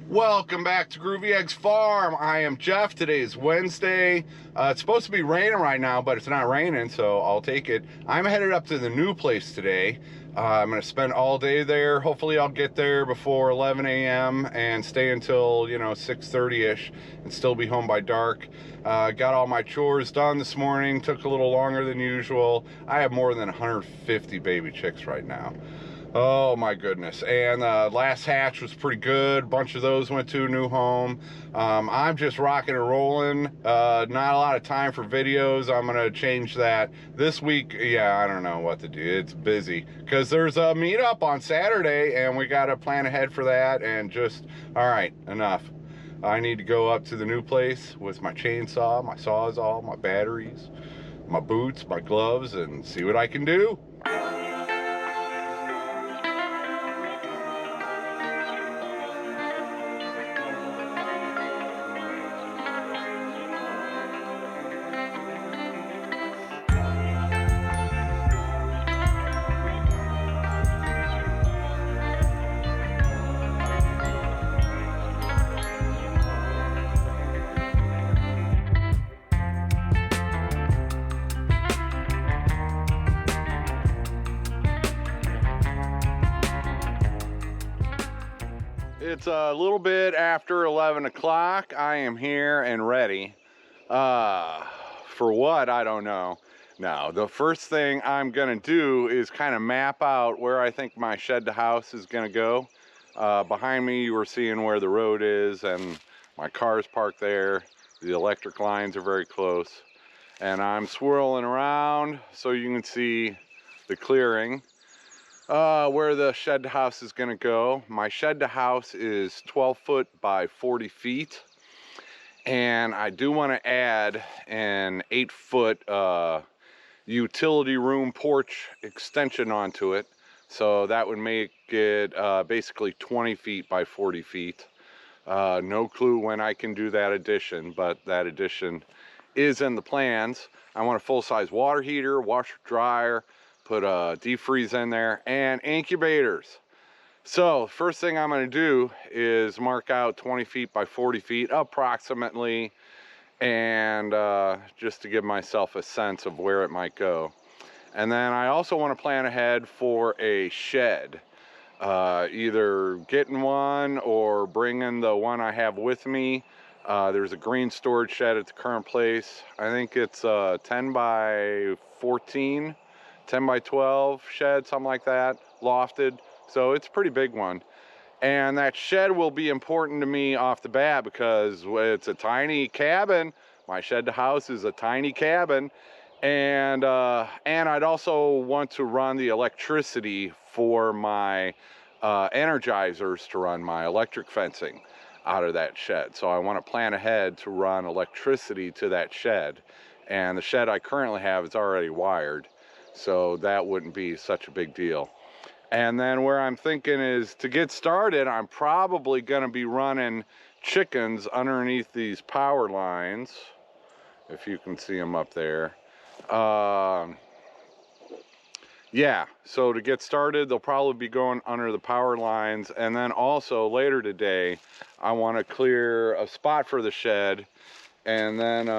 Welcome back to Groovy Eggs Farm. I am Jeff. Today is Wednesday. It's supposed to be raining right now, but it's not raining, so I'll take it. I'm headed up to the new place today. I'm going to spend all day there. Hopefully I'll get there before 11 a.m. and stay until, 6:30-ish and still be home by dark. Got all my chores done this morning. Took a little longer than usual. I have more than 150 baby chicks right now. Oh my goodness. And last hatch was pretty good. A bunch of those went to a new home. I'm just rocking and rolling. Not a lot of time for videos. I'm gonna change that this week. Yeah, I don't know what to do. It's busy because there's a meetup on Saturday and we got to plan ahead for that. And just, all right, enough. I need to go up to the new place with my chainsaw, my sawzall, my batteries, my boots, my gloves, and see what I can do. It's a little bit after 11 o'clock. I am here and ready. For what? I don't know. Now, the first thing I'm gonna do is kind of map out where I think my shed to house is gonna go. Behind me, you were seeing where the road is and my car's parked there. The electric lines are very close. And I'm swirling around so you can see the clearing. Where the shed to house is gonna go. My shed to house is 12 foot by 40 feet. And I do want to add an 8-foot utility room porch extension onto it. So that would make it basically 20 feet by 40 feet. No clue when I can do that addition, but that addition is in the plans. I want a full-size water heater, washer dryer, put a deep freeze in there, and incubators. So first thing I'm going to do is mark out 20 feet by 40 feet approximately, and just to give myself a sense of where it might go. And then I also want to plan ahead for a shed, either getting one or bringing the one I have with me. There's a green storage shed at the current place. I think it's 10 by 14, 10 by 12 shed, something like that, lofted. So it's a pretty big one. And that shed will be important to me off the bat because it's a tiny cabin. My shed to house is a tiny cabin. And I'd also want to run the electricity for my energizers to run my electric fencing out of that shed. So I want to plan ahead to run electricity to that shed. And the shed I currently have is already wired, so that wouldn't be such a big deal. And then where I'm thinking is to get started, I'm probably going to be running chickens underneath these power lines, if you can see them up there. Yeah, so to get started, they'll probably be going under the power lines. And then also later today, I want to clear a spot for the shed. And then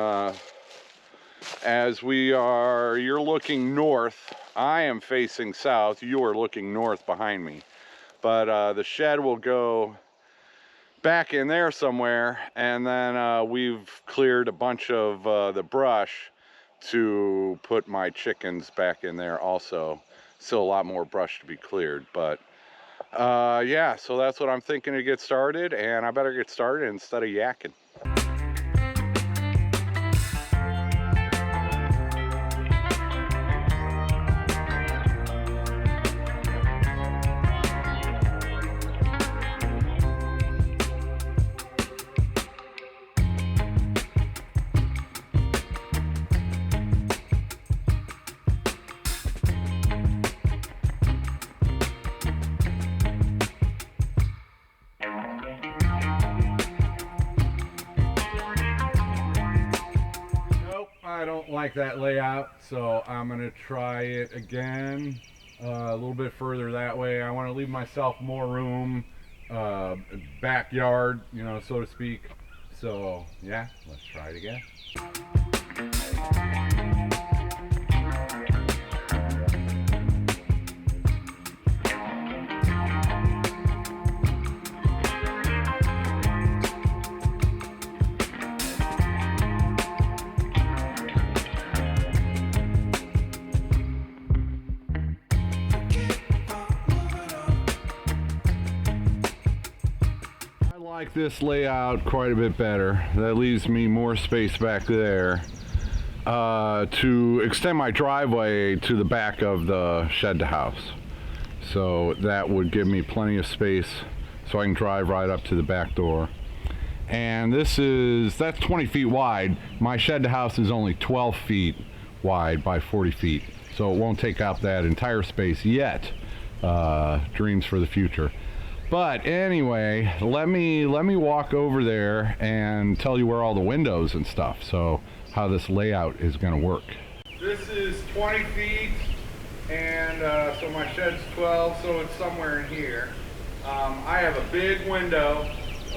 as you're looking north, I am facing south, you are looking north behind me. But the shed will go back in there somewhere, and then we've cleared a bunch of the brush to put my chickens back in there also. Still a lot more brush to be cleared, but yeah, so that's what I'm thinking to get started, and I better get started instead of yakking. I don't like that layout, so I'm gonna try it again a little bit further that way. I want to leave myself more room backyard, you know, so to speak. So yeah, let's try it again. I like this layout quite a bit better. That leaves me more space back there to extend my driveway to the back of the shed to house. So that would give me plenty of space so I can drive right up to the back door. And that's 20 feet wide. My shed to house is only 12 feet wide by 40 feet. So it won't take up that entire space yet. Dreams for the future. But anyway, let me walk over there and tell you where all the windows and stuff, so how this layout is going to work. This is 20 feet, and so my shed's 12, so it's somewhere in here. I have a big window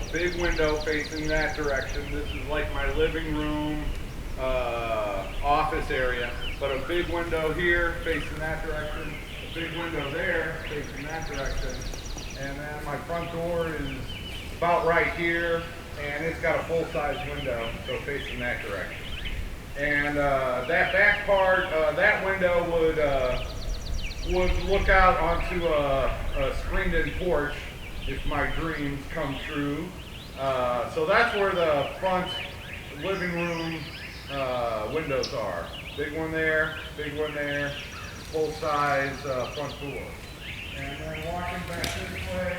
facing that direction. This is like my living room, office area, but a big window here facing that direction, a big window there facing that direction. And then my front door is about right here, and it's got a full-size window, so facing that direction. And that back part, that window would look out onto a screened-in porch if my dreams come true. So that's where the front living room windows are. Big one there, full-size front door. And then walking back this way,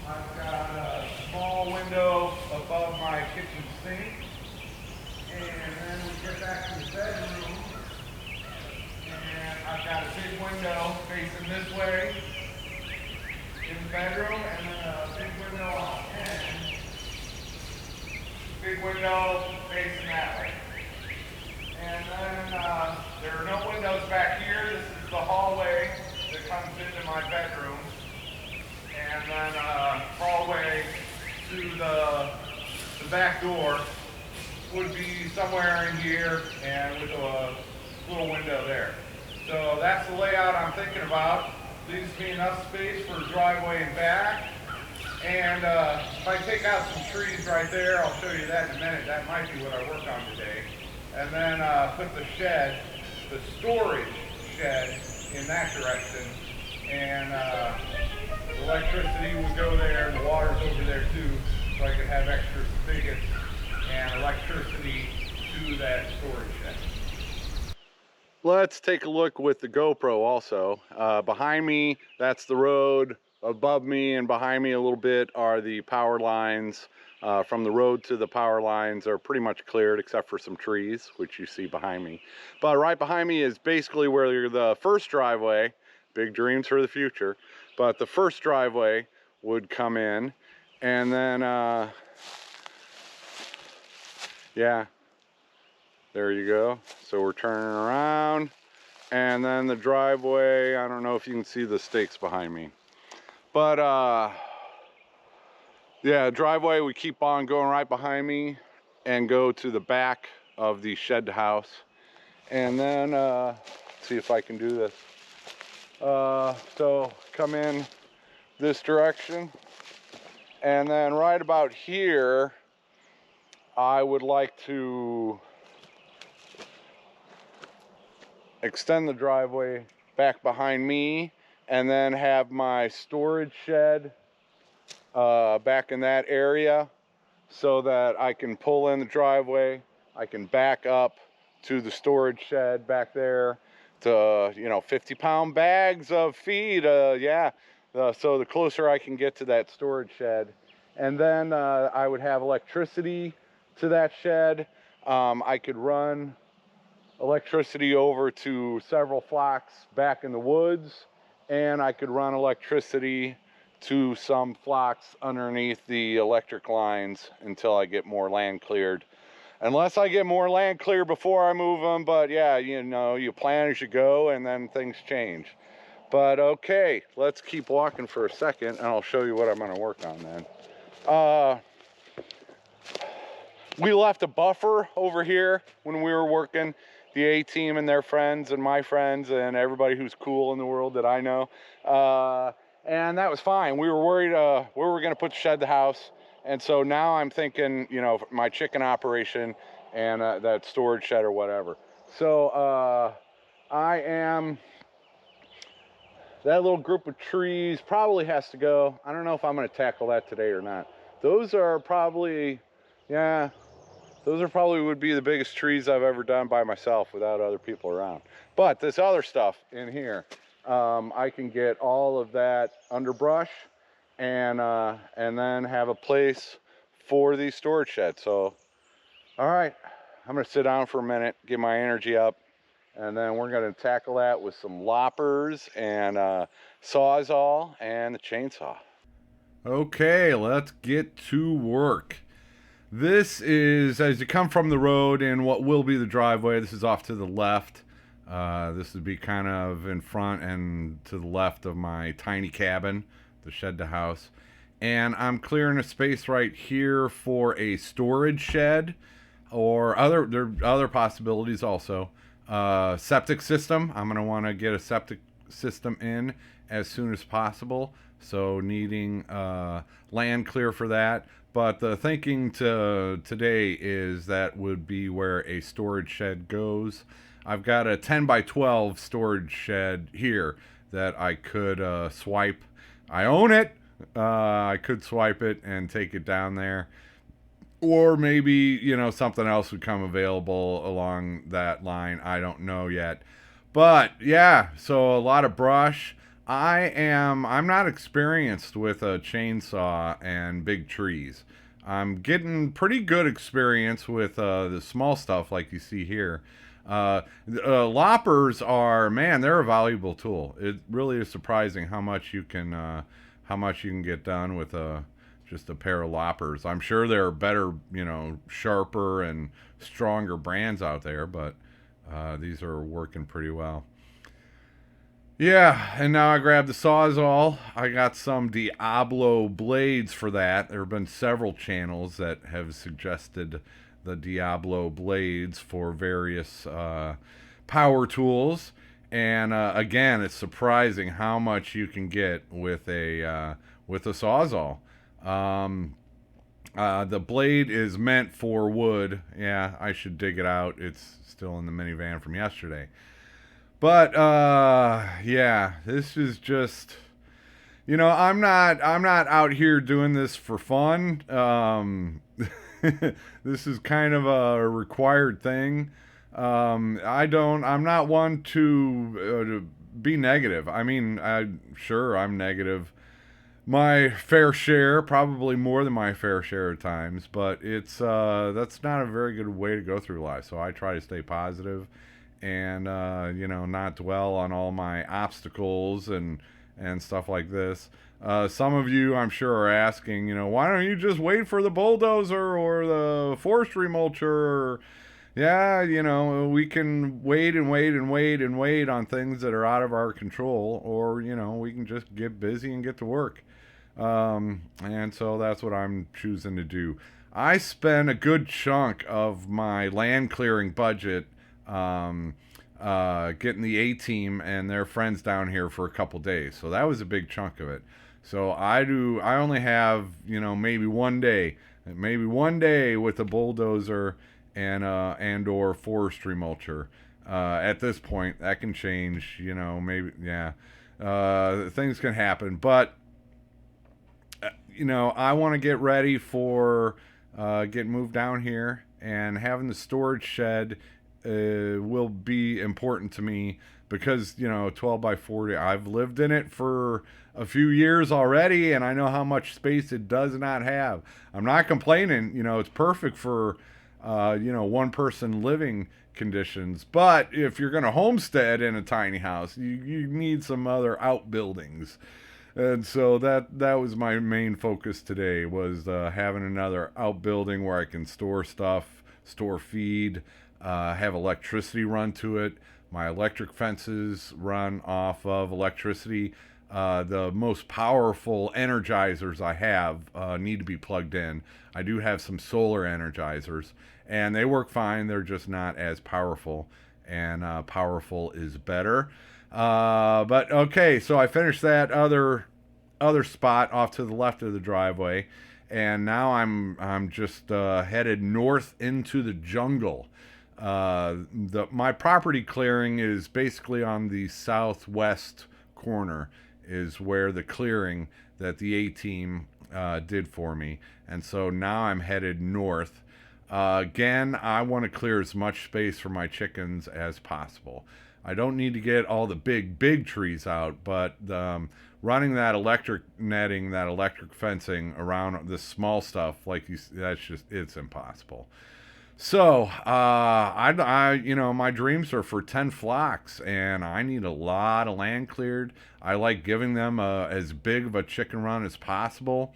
I've got a small window above my kitchen sink. And then we get back to the bedroom, and I've got a big window facing this way in the bedroom, and then a big window on the end. Big window facing that way. And then there are no windows back here. This is the hallway that comes into my bedroom, and then hallway to the back door would be somewhere in here, and with a little window there. So that's the layout I'm thinking about. Leaves me enough space for driveway and back. And if I take out some trees right there, I'll show you that in a minute. That might be what I work on today. And then put the shed, the storage shed, in that direction, and the electricity would go there, and the water's over there too, so I could have extra spigots and electricity to that storage shed. Let's take a look with the GoPro also. Behind me, that's the road. Above me and behind me a little bit are the power lines. From the road to the power lines are pretty much cleared except for some trees, which you see behind me. But right behind me is basically where the first driveway, big dreams for the future, but the first driveway would come in. And then, yeah, there you go. So we're turning around, and then the driveway, I don't know if you can see the stakes behind me. But, yeah, driveway, we keep on going right behind me and go to the back of the shed house. And then, see if I can do this. So come in this direction. And then right about here, I would like to extend the driveway back behind me and then have my storage shed back in that area so that I can pull in the driveway. I can back up to the storage shed back there to, 50-pound bags of feed. Yeah. So the closer I can get to that storage shed. And then I would have electricity to that shed. I could run electricity over to several flocks back in the woods, and I could run electricity to some flocks underneath the electric lines until I get more land cleared. Unless I get more land cleared before I move them, but yeah, you plan as you go and then things change. But okay, let's keep walking for a second and I'll show you what I'm gonna work on then. We left a buffer over here when we were working, the A-team and their friends and my friends and everybody who's cool in the world that I know. And that was fine. We were worried where we were gonna put the shed, the house. And so now I'm thinking, you know, my chicken operation and that storage shed or whatever. So that little group of trees probably has to go. I don't know if I'm gonna tackle that today or not. Those are probably, yeah, those are probably would be the biggest trees I've ever done by myself without other people around. But this other stuff in here, I can get all of that underbrush and then have a place for these storage sheds. So, all right, I'm gonna sit down for a minute, get my energy up, and then we're gonna tackle that with some loppers and Sawzall and the chainsaw. Okay, let's get to work. This is, as you come from the road in what will be the driveway, this is off to the left. This would be kind of in front and to the left of my tiny cabin, the shed to house. And I'm clearing a space right here for a storage shed or there are other possibilities also. Septic system, I'm going to want to get a septic system in as soon as possible. So needing land clear for that. But the thinking today is that would be where a storage shed goes. I've got a 10 by 12 storage shed here that I could swipe. I own it. I could swipe it and take it down there. Or maybe, you know, something else would come available along that line. I don't know yet. But yeah, so a lot of brush. I'm not experienced with a chainsaw and big trees. I'm getting pretty good experience with the small stuff like you see here. Loppers are, man, they're a valuable tool. It really is surprising how much you can get done with just a pair of loppers. I'm sure there are better, you know, sharper and stronger brands out there, but these are working pretty well. Yeah, and now I grabbed the Sawzall. I got some Diablo blades for that. There have been several channels that have suggested the Diablo blades for various power tools. And again, it's surprising how much you can get with a Sawzall. The blade is meant for wood. Yeah, I should dig it out. It's still in the minivan from yesterday. But yeah, this is just, you know, I'm not out here doing this for fun. This is kind of a required thing. I'm not one to be negative. I mean, sure, I'm negative my fair share, probably more than my fair share of times, but it's that's not a very good way to go through life. So I try to stay positive and you know, not dwell on all my obstacles and stuff like this. Some of you, I'm sure, are asking, you know, why don't you just wait for the bulldozer or the forestry mulcher? Or, yeah, you know, we can wait and wait and wait and wait on things that are out of our control, or, you know, we can just get busy and get to work. And so that's what I'm choosing to do. I spent a good chunk of my land clearing budget getting the A-team and their friends down here for a couple days. So that was a big chunk of it. So I only have, you know, maybe one day with a bulldozer and or forestry mulcher. At this point, that can change, you know, maybe, yeah. Things can happen, but you know, I want to get ready for getting moved down here, and having the storage shed will be important to me because, you know, 12 by 40, I've lived in it for a few years already, and I know how much space it does not have. I'm not complaining, you know, it's perfect for, you know, one person living conditions, but if you're going to homestead in a tiny house, you need some other outbuildings. And so that was my main focus today, was having another outbuilding where I can store stuff, store feed, have electricity run to it. My electric fences run off of electricity. The most powerful energizers I have need to be plugged in. I do have some solar energizers, and they work fine. They're just not as powerful, and powerful is better. But okay, so I finished that other spot off to the left of the driveway, and now I'm just headed north into the jungle. My property clearing is basically on the southwest corner, is where the clearing that the A team did for me, and so now I'm headed north. Again, I want to clear as much space for my chickens as possible. I don't need to get all the big trees out, but running that electric netting, that electric fencing around this small stuff, it's impossible. So, my dreams are for 10 flocks, and I need a lot of land cleared. I like giving them as big of a chicken run as possible.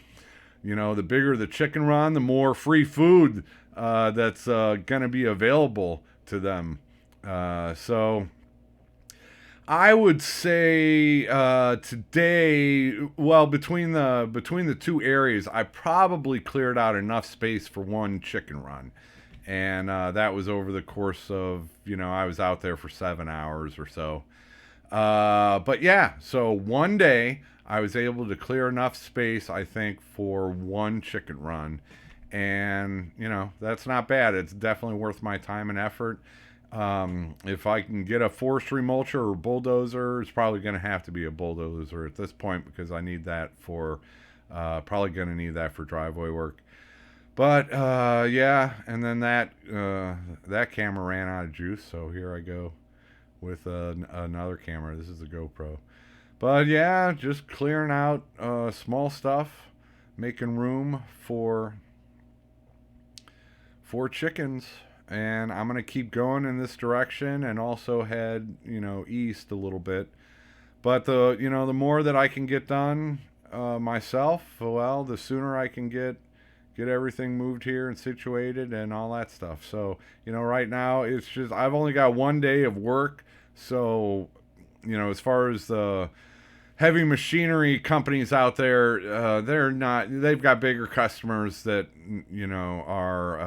The bigger the chicken run, the more free food that's going to be available to them. So I would say today, well, between the two areas, I probably cleared out enough space for one chicken run, and that was over the course of I was out there for 7 hours or so. But yeah, so one day I was able to clear enough space, I think, for one chicken run, and that's not bad. It's definitely worth my time and effort. If I can get a forestry mulcher or bulldozer, it's probably going to have to be a bulldozer at this point, because I need that for probably going to need that for driveway work. But yeah, and then that camera ran out of juice, so here I go with another camera. This is a GoPro. But yeah, just clearing out small stuff, making room for chickens. And I'm going to keep going in this direction, and also head, east a little bit. But the more that I can get done myself, well, the sooner I can get everything moved here and situated and all that stuff. So, right now it's just, I've only got one day of work. So, as far as the heavy machinery companies out there, they've got bigger customers that are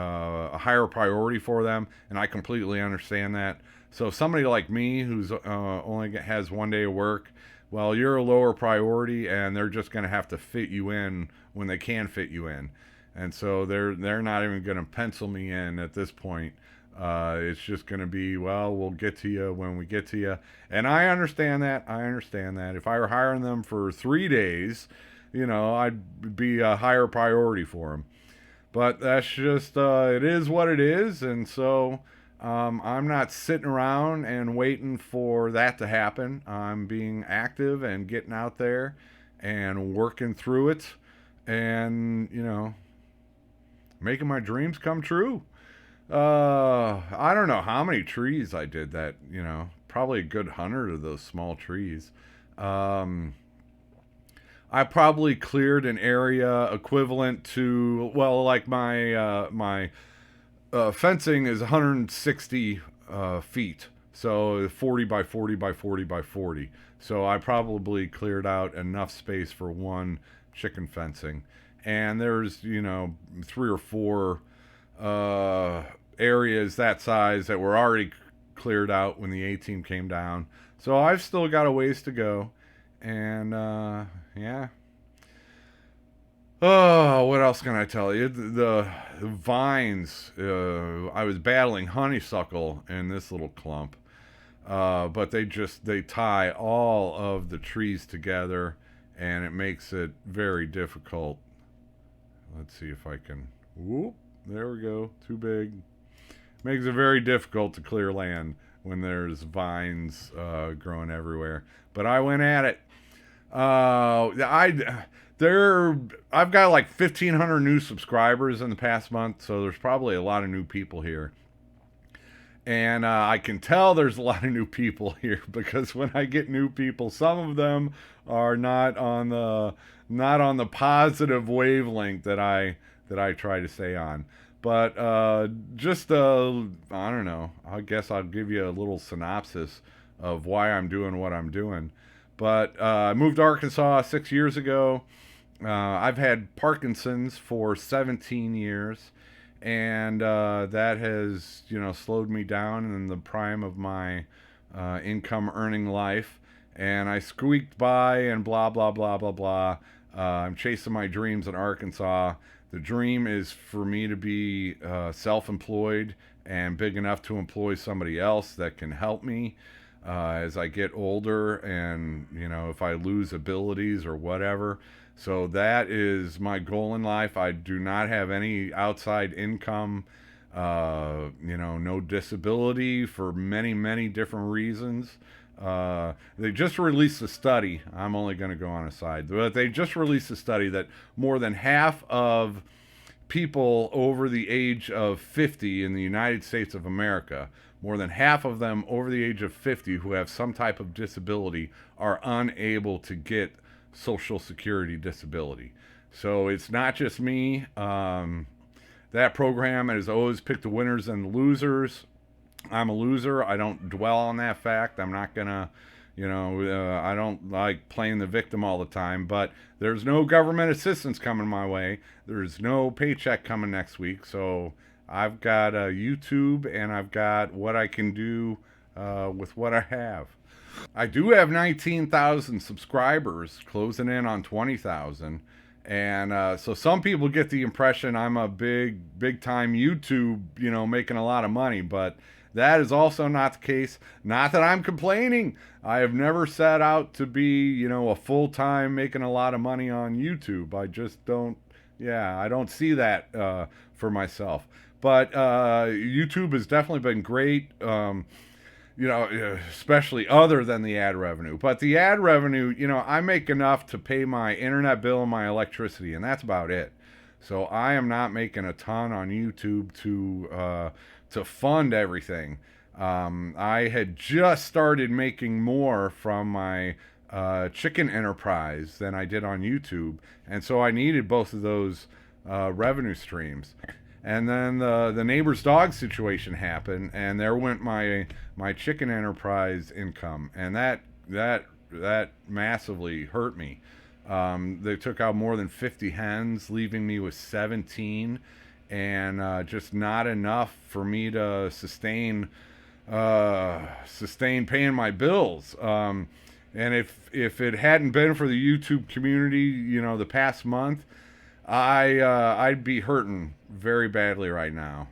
a higher priority for them, and I completely understand that. So somebody like me, who's only has one day of work, well, you're a lower priority, and they're just going to have to fit you in when they can fit you in, and so they're not even going to pencil me in at this point. It's just going to be, well, we'll get to you when we get to you. And I understand that. If I were hiring them for 3 days, I'd be a higher priority for them. But that's just, it is what it is. And so I'm not sitting around and waiting for that to happen. I'm being active and getting out there and working through it, and, making my dreams come true. I don't know how many trees I did that, probably a good 100 of those small trees. I probably cleared an area equivalent to, well, like my fencing is 160 feet. So 40 by 40 by 40 by 40. So I probably cleared out enough space for one chicken fencing. And there's, 3 or 4 areas that size that were already cleared out when the A-team came down. So I've still got a ways to go. And yeah. Oh, what else can I tell you? The vines, I was battling honeysuckle in this little clump. But they tie all of the trees together, and it makes it very difficult. Let's see if I can, whoop, there we go, too big. Makes it very difficult to clear land when there's vines growing everywhere. But I went at it. I've got like 1,500 new subscribers in the past month, so there's probably a lot of new people here. And I can tell there's a lot of new people here, because when I get new people, some of them are not on the positive wavelength that I try to stay on. But I don't know. I guess I'll give you a little synopsis of why I'm doing what I'm doing. But I moved to Arkansas 6 years ago. I've had Parkinson's for 17 years, and that has, slowed me down in the prime of my income earning life. And I squeaked by and blah, blah, blah, blah, blah. I'm chasing my dreams in Arkansas. The dream is for me to be self employed and big enough to employ somebody else that can help me as I get older, and if I lose abilities or whatever. So that is my goal in life. I do not have any outside income, no disability for many, many different reasons. They just released a study. I'm only going to go on a side, but they just released a study that more than half of people over the age of 50 in the United States of America, more than half of them over the age of 50 who have some type of disability are unable to get Social Security disability. So it's not just me. That program has always picked the winners and the losers. I'm a loser. I don't dwell on that fact. I'm not gonna, I don't like playing the victim all the time. But there's no government assistance coming my way. There's no paycheck coming next week. So I've got YouTube, and I've got what I can do with what I have. I do have 19,000 subscribers, closing in on 20,000. And so some people get the impression I'm a big time YouTube, making a lot of money, but that is also not the case. Not that I'm complaining. I have never set out to be, a full time making a lot of money on YouTube. I just don't, I don't see that for myself. But YouTube has definitely been great. Especially other than the ad revenue. But the ad revenue, I make enough to pay my internet bill and my electricity, and that's about it. So I am not making a ton on YouTube to fund everything. I had just started making more from my chicken enterprise than I did on YouTube, and so I needed both of those revenue streams. And then the neighbor's dog situation happened, and there went my chicken enterprise income, and that massively hurt me. They took out more than 50 hens, leaving me with 17, and just not enough for me to sustain paying my bills. And if it hadn't been for the YouTube community, the past month, I'd be hurting very badly right now.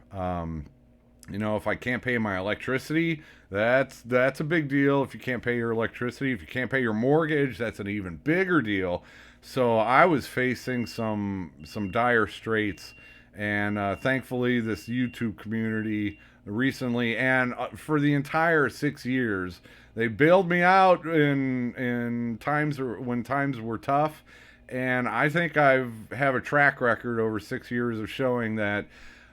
If I can't pay my electricity, that's a big deal. If you can't pay your electricity, if you can't pay your mortgage, that's an even bigger deal. So I was facing some dire straits, and thankfully this YouTube community recently, and for the entire 6 years, they bailed me out in times when times were tough. And I think I have a track record over 6 years of showing that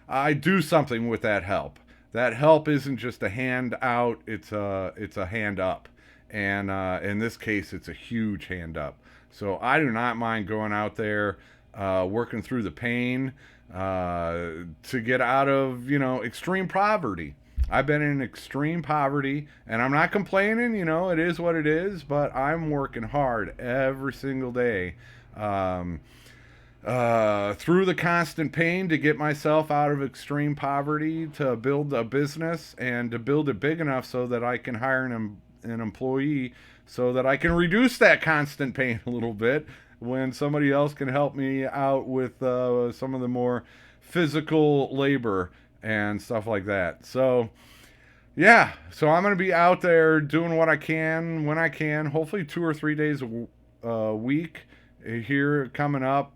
I do something with that help. That help isn't just a hand out, it's a hand up. And in this case, it's a huge hand up. So I do not mind going out there, working through the pain to get out of, extreme poverty. I've been in extreme poverty, and I'm not complaining, it is what it is, but I'm working hard every single day through the constant pain to get myself out of extreme poverty, to build a business and to build it big enough so that I can hire an employee, so that I can reduce that constant pain a little bit when somebody else can help me out with some of the more physical labor and stuff like that. So yeah, so I'm going to be out there doing what I can when I can, hopefully 2 or 3 days a week here coming up.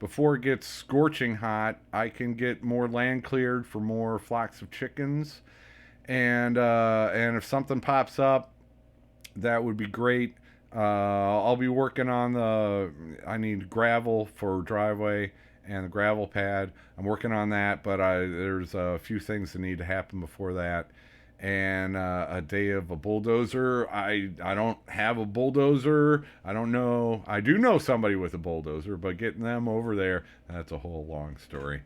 Before it gets scorching hot, I can get more land cleared for more flocks of chickens. And if something pops up, that would be great. I'll be working on I need gravel for driveway and the gravel pad. I'm working on that, but there's a few things that need to happen before that. And a day of a bulldozer. I don't have a bulldozer. I don't know. I do know somebody with a bulldozer, but getting them over there, that's a whole long story.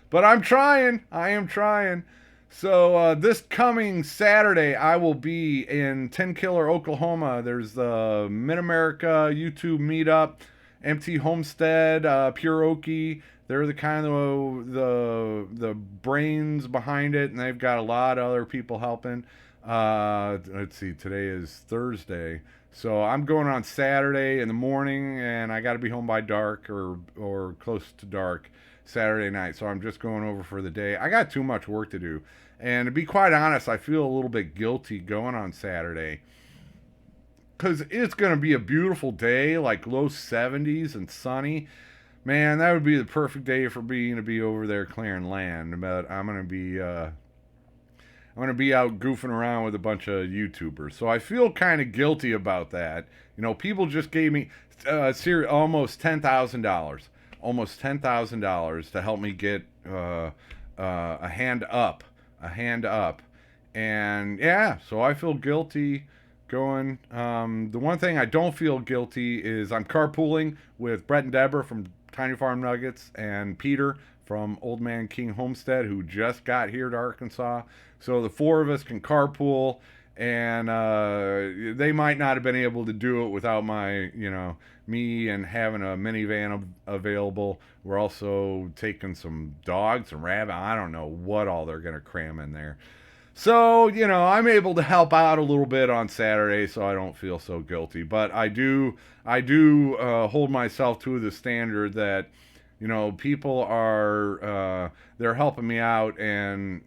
But I'm trying. I am trying. So this coming Saturday, I will be in 10 Killer, Oklahoma. There's the Mid-America YouTube meetup, MT Homestead, Pure Okie. They're the kind of the brains behind it, and they've got a lot of other people helping. Let's see, today is Thursday, so I'm going on Saturday in the morning, and I got to be home by dark or close to dark Saturday night. So I'm just going over for the day. I got too much work to do, and to be quite honest, I feel a little bit guilty going on Saturday because it's going to be a beautiful day, like low 70s and sunny. Man, that would be the perfect day for me to be over there clearing land. But I'm gonna be out goofing around with a bunch of YouTubers, so I feel kind of guilty about that. You know, people just gave me almost $10,000, to help me get a hand up, and yeah, so I feel guilty going. The one thing I don't feel guilty is I'm carpooling with Brett and Deborah from Tiny Farm Nuggets and Peter from Old Man King Homestead, who just got here to Arkansas. So the four of us can carpool, and they might not have been able to do it without me and having a minivan available. We're also taking some dogs, some rabbit. I don't know what all they're going to cram in there. So, I'm able to help out a little bit on Saturday, so I don't feel so guilty. But I do hold myself to the standard that, people are, they're helping me out, and,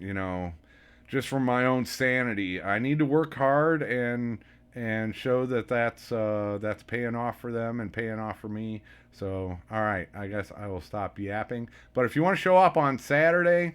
just for my own sanity, I need to work hard and show that that's paying off for them and paying off for me. So, all right, I guess I will stop yapping. But if you want to show up on Saturday,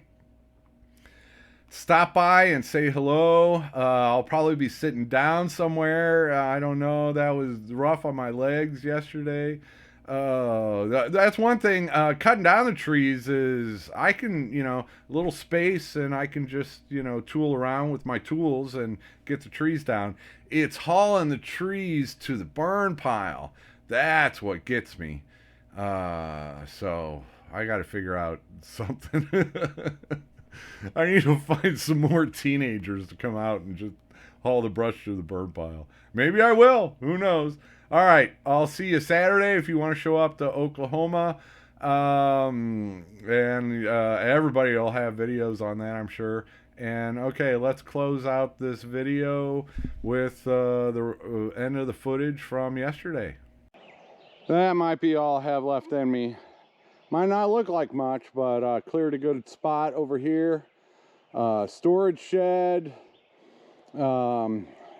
stop by and say hello. I'll probably be sitting down somewhere. I don't know. That was rough on my legs yesterday. That's one thing. Cutting down the trees is I can, a little space, and I can just, tool around with my tools and get the trees down. It's hauling the trees to the burn pile. That's what gets me. So I got to figure out something. I need to find some more teenagers to come out and just haul the brush to the burn pile. Maybe I will. Who knows? All right. I'll see you Saturday if you want to show up to Oklahoma. And everybody will have videos on that, I'm sure. And okay, let's close out this video with the end of the footage from yesterday. That might be all I have left in me. Might not look like much, but cleared a good spot over here. Storage shed,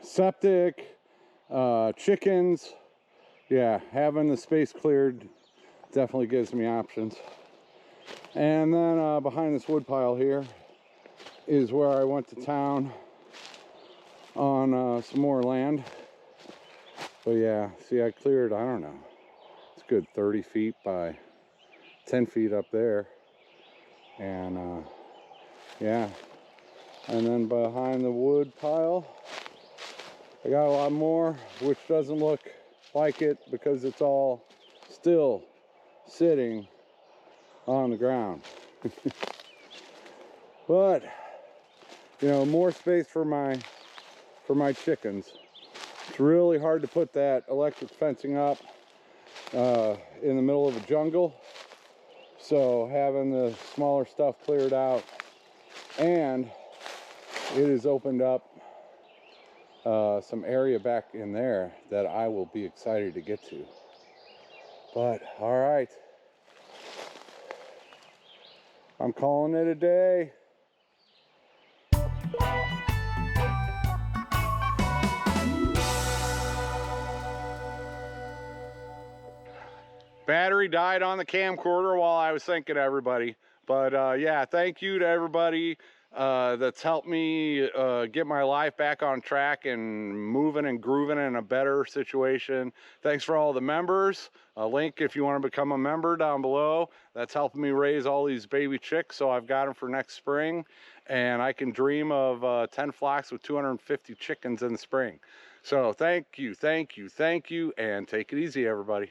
septic, chickens. Yeah, having the space cleared definitely gives me options. And then behind this wood pile here is where I went to town on some more land. But yeah, see, I cleared, I don't know, it's good 30 feet by 10 feet up there. And yeah, and then behind the wood pile I got a lot more, which doesn't look like it because it's all still sitting on the ground. But more space for my chickens. It's really hard to put that electric fencing up in the middle of a jungle. So having the smaller stuff cleared out, and it has opened up some area back in there that I will be excited to get to. But all right, I'm calling it a day. Battery died on the camcorder while I was thinking of everybody. But yeah, thank you to everybody that's helped me get my life back on track and moving and grooving in a better situation. Thanks for all the members. A link if you want to become a member down below. That's helping me raise all these baby chicks, so I've got them for next spring. And I can dream of 10 flocks with 250 chickens in the spring. So thank you, and take it easy, everybody.